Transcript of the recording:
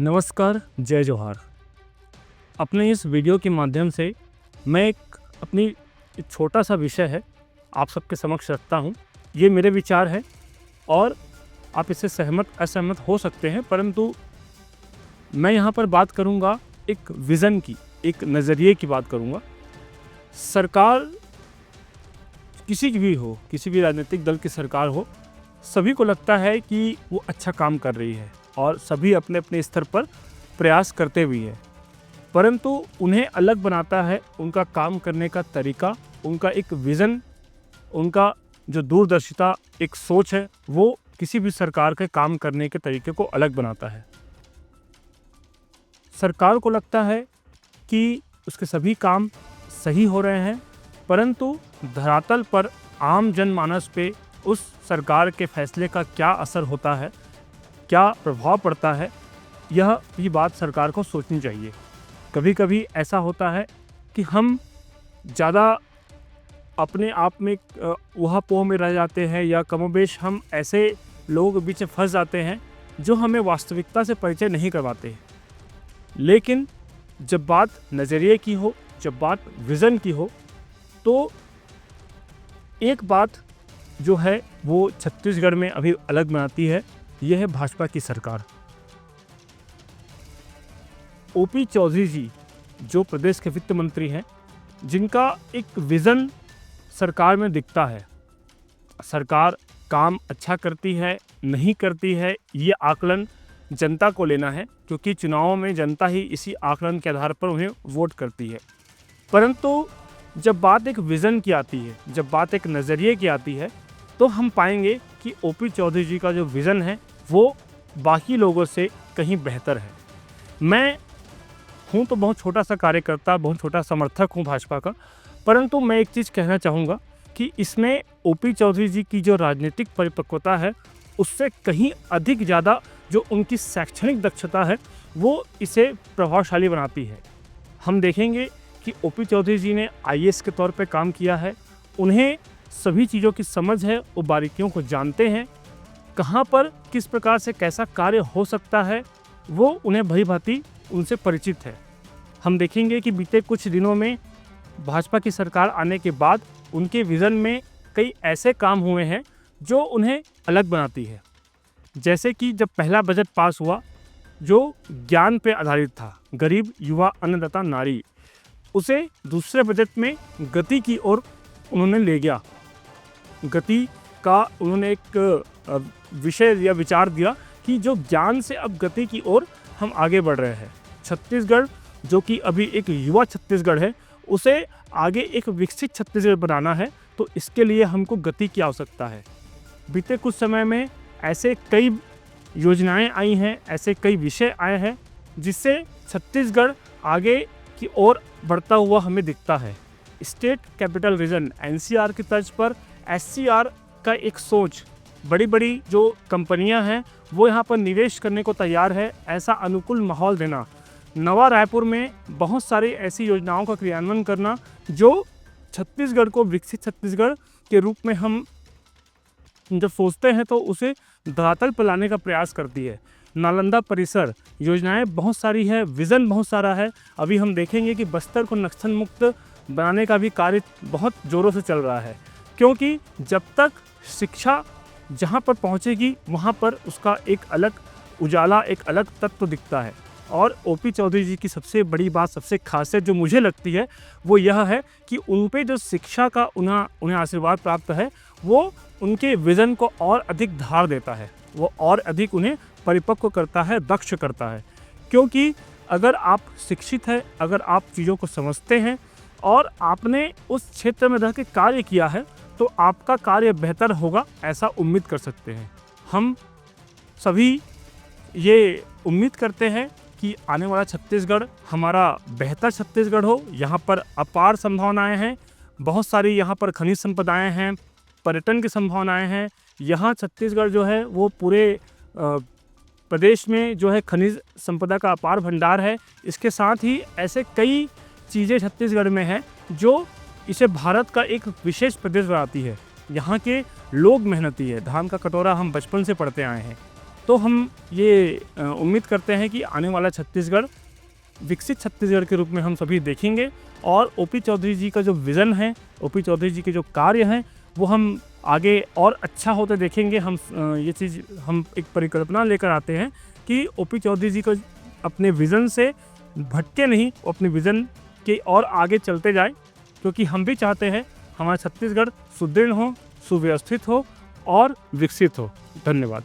नमस्कार, जय जोहार। अपने इस वीडियो के माध्यम से मैं एक छोटा सा विषय है आप सबके समक्ष रखता हूँ। ये मेरे विचार हैं और आप इससे सहमत असहमत हो सकते हैं, परंतु मैं यहाँ पर बात करूँगा एक विज़न की, एक नज़रिए की बात करूँगा। सरकार किसी की भी हो, किसी भी राजनीतिक दल की सरकार हो, सभी को लगता है कि वो अच्छा काम कर रही है और सभी अपने अपने स्तर पर प्रयास करते भी हैं, परंतु उन्हें अलग बनाता है उनका काम करने का तरीका, उनका एक विज़न, उनका जो दूरदर्शिता एक सोच है, वो किसी भी सरकार के काम करने के तरीके को अलग बनाता है। सरकार को लगता है कि उसके सभी काम सही हो रहे हैं, परंतु धरातल पर आम जनमानस पे उस सरकार के फैसले का क्या असर होता है, क्या प्रभाव पड़ता है, यह भी बात सरकार को सोचनी चाहिए। कभी कभी ऐसा होता है कि हम ज़्यादा अपने आप में ऊहा-पोह में रह जाते हैं या कमोबेश हम ऐसे लोगों के बीच में फंस जाते हैं जो हमें वास्तविकता से परिचय नहीं करवाते। लेकिन जब बात नज़रिए की हो, जब बात विज़न की हो, तो एक बात जो है वो छत्तीसगढ़ में अभी अलग बनाती है, यह है भाजपा की सरकार। ओपी चौधरी जी जो प्रदेश के वित्त मंत्री हैं, जिनका एक विज़न सरकार में दिखता है। सरकार काम अच्छा करती है, नहीं करती है, ये आकलन जनता को लेना है, क्योंकि चुनावों में जनता ही इसी आकलन के आधार पर उन्हें वोट करती है। परंतु जब बात एक विज़न की आती है, जब बात एक नज़रिए की आती है, तो हम पाएंगे कि ओपी चौधरी जी का जो विज़न है वो बाकी लोगों से कहीं बेहतर है। मैं हूँ तो बहुत छोटा सा कार्यकर्ता, बहुत छोटा समर्थक हूँ भाजपा का, परंतु मैं एक चीज़ कहना चाहूँगा कि इसमें ओपी चौधरी जी की जो राजनीतिक परिपक्वता है, उससे कहीं अधिक ज़्यादा जो उनकी शैक्षणिक दक्षता है वो इसे प्रभावशाली बनाती है। हम देखेंगे कि ओपी चौधरी जी ने आईएएस के तौर पे काम किया है, उन्हें सभी चीज़ों की समझ है, वो बारीकियों को जानते हैं, कहाँ पर किस प्रकार से कैसा कार्य हो सकता है वो उन्हें भली-भांति उनसे परिचित है। हम देखेंगे कि बीते कुछ दिनों में भाजपा की सरकार आने के बाद उनके विज़न में कई ऐसे काम हुए हैं जो उन्हें अलग बनाती है। जैसे कि जब पहला बजट पास हुआ जो ज्ञान पे आधारित था, गरीब युवा अन्नदाता नारी, उसे दूसरे बजट में गति की ओर उन्होंने ले गया। गति का उन्होंने एक विषय या विचार दिया कि जो ज्ञान से अब गति की ओर हम आगे बढ़ रहे हैं। छत्तीसगढ़ जो कि अभी एक युवा छत्तीसगढ़ है, उसे आगे एक विकसित छत्तीसगढ़ बनाना है, तो इसके लिए हमको गति की आवश्यकता है। बीते कुछ समय में ऐसे कई योजनाएं आई हैं, ऐसे कई विषय आए हैं जिससे छत्तीसगढ़ आगे की ओर बढ़ता हुआ हमें दिखता है। स्टेट कैपिटल रीजन एनसीआर की तर्ज पर एससीआर का एक सोच, बड़ी बड़ी जो कंपनियां हैं वो यहाँ पर निवेश करने को तैयार है, ऐसा अनुकूल माहौल देना, नवा रायपुर में बहुत सारी ऐसी योजनाओं का क्रियान्वयन करना जो छत्तीसगढ़ को विकसित छत्तीसगढ़ के रूप में हम जब सोचते हैं तो उसे धरातल पर लाने का प्रयास करती है। नालंदा परिसर योजनाएं बहुत सारी है, विज़न बहुत सारा है। अभी हम देखेंगे कि बस्तर को नक्सल मुक्त बनाने का भी कार्य बहुत ज़ोरों से चल रहा है, क्योंकि जब तक शिक्षा जहाँ पर पहुँचेगी वहाँ पर उसका एक अलग उजाला, एक अलग तत्व दिखता है। और ओपी चौधरी जी की सबसे बड़ी बात, सबसे खासियत जो मुझे लगती है वो यह है कि उन पे जो शिक्षा का उन्हें आशीर्वाद प्राप्त है, वो उनके विज़न को और अधिक धार देता है, वो और अधिक उन्हें परिपक्व करता है, दक्ष करता है। क्योंकि अगर आप शिक्षित हैं, अगर आप चीज़ों को समझते हैं और आपने उस क्षेत्र में रह के कार्य किया है, तो आपका कार्य बेहतर होगा, ऐसा उम्मीद कर सकते हैं। हम सभी ये उम्मीद करते हैं कि आने वाला छत्तीसगढ़ हमारा बेहतर छत्तीसगढ़ हो। यहाँ पर अपार संभावनाएं हैं, बहुत सारी यहाँ पर खनिज संपदाएं हैं, पर्यटन की संभावनाएं हैं। यहाँ छत्तीसगढ़ जो है वो पूरे प्रदेश में जो है खनिज संपदा का अपार भंडार है। इसके साथ ही ऐसे कई चीज़ें छत्तीसगढ़ में हैं जो इसे भारत का एक विशेष प्रदेश बनाती है। यहाँ के लोग मेहनती है, धान का कटोरा हम बचपन से पढ़ते आए हैं। तो हम ये उम्मीद करते हैं कि आने वाला छत्तीसगढ़ विकसित छत्तीसगढ़ के रूप में हम सभी देखेंगे और ओपी चौधरी जी का जो विज़न है, ओपी चौधरी जी के जो कार्य हैं, वो हम आगे और अच्छा होते देखेंगे। हम ये चीज़ हम एक परिकल्पना लेकर आते हैं कि ओपी चौधरी जी को अपने विज़न से भटके नहीं, अपने विज़न के और आगे चलते जाए, क्योंकि हम भी चाहते हैं हमारा छत्तीसगढ़ सुदृढ़ हो, सुव्यवस्थित हो और विकसित हो। धन्यवाद।